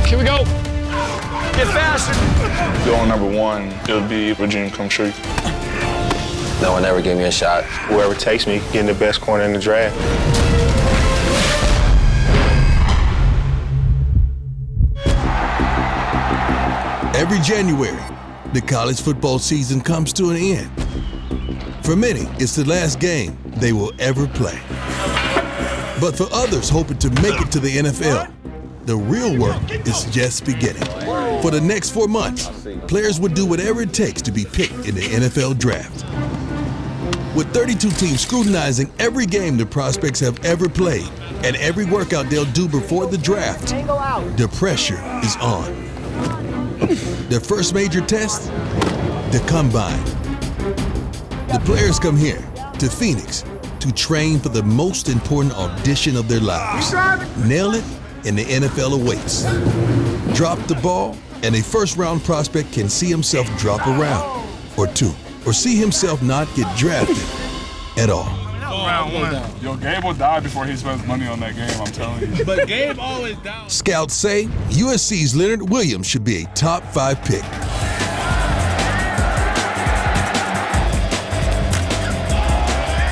Here we go. Get faster. Going number one, it would be a dream come true. No one ever gave me a shot. Whoever takes me, getting the best corner in the draft. Every January, the college football season comes to an end. For many, it's the last game they will ever play. But for others hoping to make it to the NFL, the real work is just beginning. For the next 4 months, players will do whatever it takes to be picked in the NFL draft. With 32 teams scrutinizing every game the prospects have ever played and every workout they'll do before the draft, the pressure is on. Their first major test, the combine. The players come here to Phoenix to train for the most important audition of their lives. Nail it, and the NFL awaits. Drop the ball, and a first-round prospect can see himself drop a round or two, or see himself not get drafted at all. Round one. Yo, Gabe will die before he spends money on that game, I'm telling you. But Gabe always down. Scouts say USC's Leonard Williams should be a top 5 pick.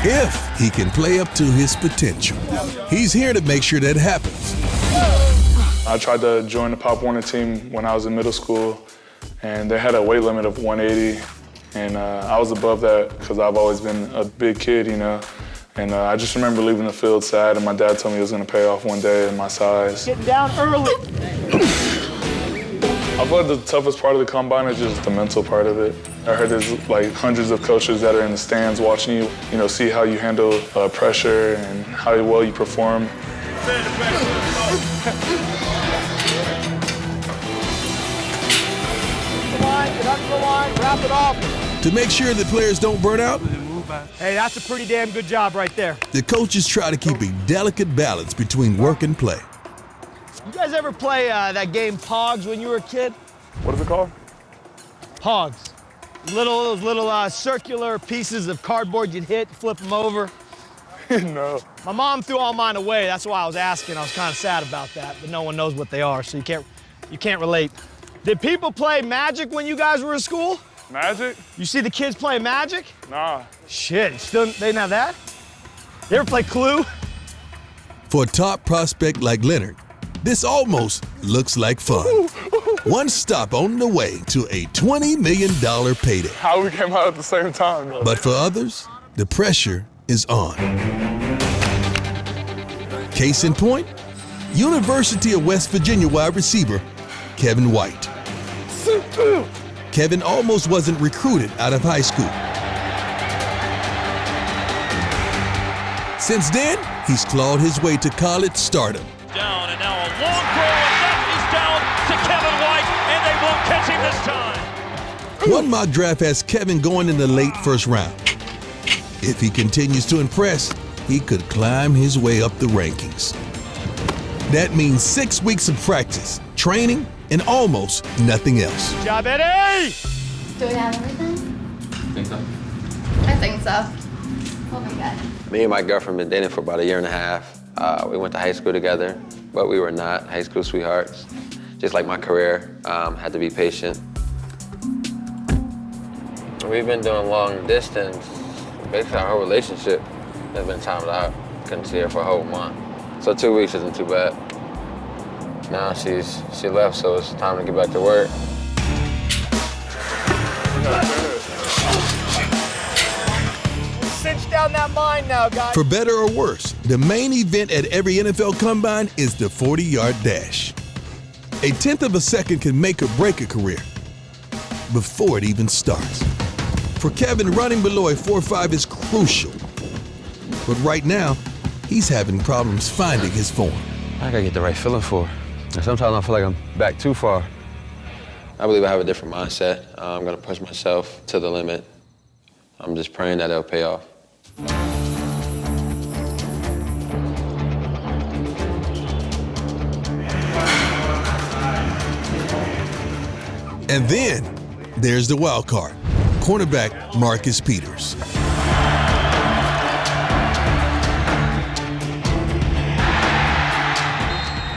If he can play up to his potential. He's here to make sure that happens. I tried to join the Pop Warner team when I was in middle school, and they had a weight limit of 180, and I was above that because I've always been a big kid, you know. And I just remember leaving the field sad, and my dad told me it was going to pay off one day in my size. Getting down early. I feel like the toughest part of the combine is just the mental part of it. I heard there's like hundreds of coaches that are in the stands watching you, you know, see how you handle pressure and how well you perform. Get up the line, wrap it off. To make sure that players don't burn out, Hey, that's a pretty damn good job right there. the coaches try to keep a delicate balance between work and play. You guys ever play that game Pogs when you were a kid? What is it called? Pogs. Those little circular pieces of cardboard you'd hit, flip them over. No. My mom threw all mine away. That's why I was asking. I was kind of sad about that, but no one knows what they are, so you can't relate. Did people play Magic when you guys were in school? Magic? You see the kids play Magic? Nah. Shit, they didn't have that? You ever play Clue? For a top prospect like Leonard, this almost looks like fun. One stop on the way to a $20 million payday. How we came out at the same time, though. But for others, the pressure is on. Case in point, University of West Virginia wide receiver Kevin White. Kevin almost wasn't recruited out of high school. Since then, he's clawed his way to college stardom. Down, and now a long throw, and that is down to Kevin White, and they won't catch him this time. One mock draft has Kevin going in the late first round. If he continues to impress, he could climb his way up the rankings. That means 6 weeks of practice, training, and almost nothing else. Good job, Eddie! Do we have everything? Think so? I think so. Oh my God. Me and my girlfriend been dating for about 1.5 years. We went to high school together, but we were not high school sweethearts. Just like my career, had to be patient. We've been doing long distance. Basically, our whole relationship has been timed out. Couldn't see her for a whole month. So 2 weeks isn't too bad. Now she left, so it's time to get back to work. Cinch down that mine now, guys. For better or worse, the main event at every NFL combine is the 40-yard dash. A tenth of a second can make or break a career before it even starts. For Kevin, running below a 4.5 is crucial. But right now, he's having problems finding his form. I gotta get the right feeling for it. And sometimes I feel like I'm back too far. I believe I have a different mindset. I'm gonna push myself to the limit. I'm just praying that it'll pay off. And then there's the wild card, cornerback Marcus Peters.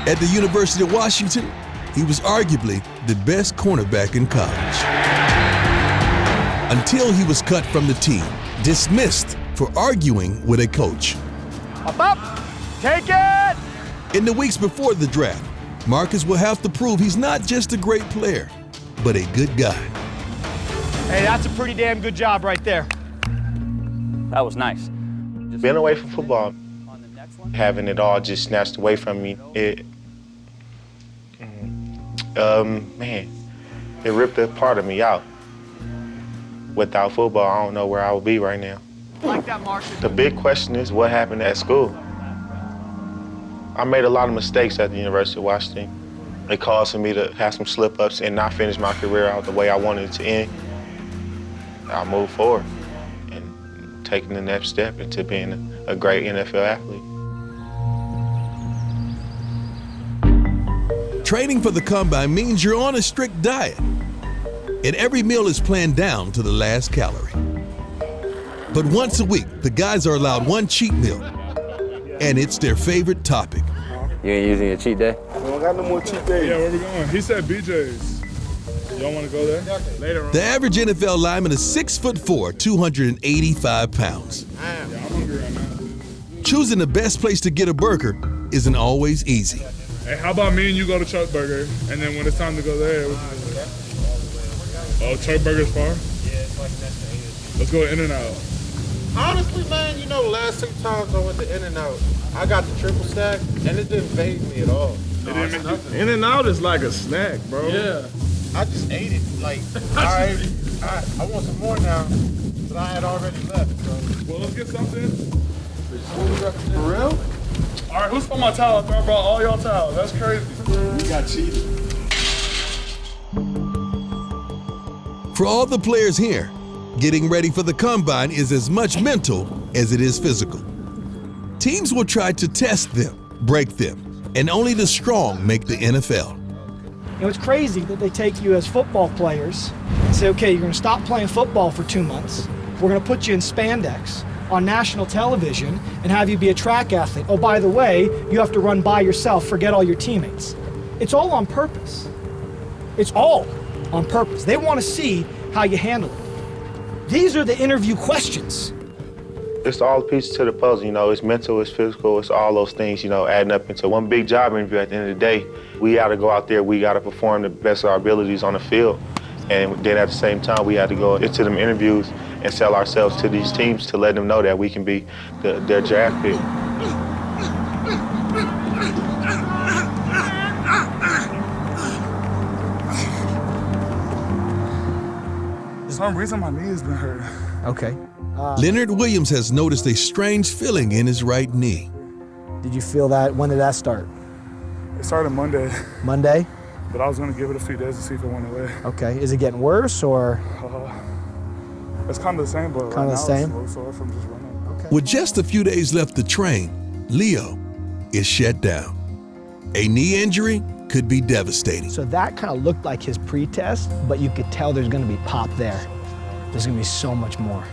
At the University of Washington, he was arguably the best cornerback in college. Until he was cut from the team, dismissed for arguing with a coach. Up, take it! In the weeks before the draft, Marcus will have to prove he's not just a great player, but a good guy. Hey, that's a pretty damn good job right there. That was nice. Being away from football, having it all just snatched away from me, man, it ripped a part of me out. Without football, I don't know where I would be right now. Like that, Marcus. The big question is what happened at school. I made a lot of mistakes at the University of Washington. It caused for me to have some slip-ups and not finish my career out the way I wanted it to end. I moved forward and taking the next step into being a great NFL athlete. Training for the combine means you're on a strict diet, and every meal is planned down to the last calorie. But once a week, the guys are allowed one cheat meal, and it's their favorite topic. You ain't using your cheat day? We don't got no more cheat days. Yeah, where we going? He said BJ's. You don't want to go there? Later on. The average NFL lineman is 6'4", 285 pounds. Yeah, I'm hungry right now. Choosing the best place to get a burger isn't always easy. Hey, how about me and you go to Chuck Burger, and then when it's time to go there, oh, Chuck Burger's far? Yeah, it's like next to it. Let's go In-N-Out. Honestly, man, you know, the last 6 times I went to In-N-Out, I got the triple stack, and it didn't faze me at all. In-N-Out is like a snack, bro. Yeah. I just ate it. Like, all right, I want some more now, but I had already left. So. Well, let's get something. For real? All right, who stole my towel? I brought all y'all towels. That's crazy. We got cheated. For all the players here, getting ready for the combine is as much mental as it is physical. Teams will try to test them, break them, and only the strong make the NFL. You know, it's crazy that they take you as football players and say, okay, you're going to stop playing football for 2 months. We're going to put you in spandex on national television and have you be a track athlete. Oh, by the way, you have to run by yourself, forget all your teammates. It's all on purpose. It's all on purpose. They want to see how you handle it. These are the interview questions. It's all pieces to the puzzle, you know, it's mental, it's physical, it's all those things, you know, adding up into one big job interview. At the end of the day, we got to go out there, we got to perform the best of our abilities on the field. And then at the same time, we had to go into them interviews and sell ourselves to these teams to let them know that we can be their draft pick. For some reason, my knee has been hurt. Okay. Leonard Williams has noticed a strange feeling in his right knee. Did you feel that? When did that start? It started Monday, Monday? but I was going to give it a few days to see if it went away. Okay. Is it getting worse or? It's kind of the same, but Kinda right the now same? it's a little sore from just running. Okay. With just a few days left to train, Leo is shut down. A knee injury could be devastating. So that kind of looked like his pre-test, but you could tell there's going to be pop there. There's going to be so much more.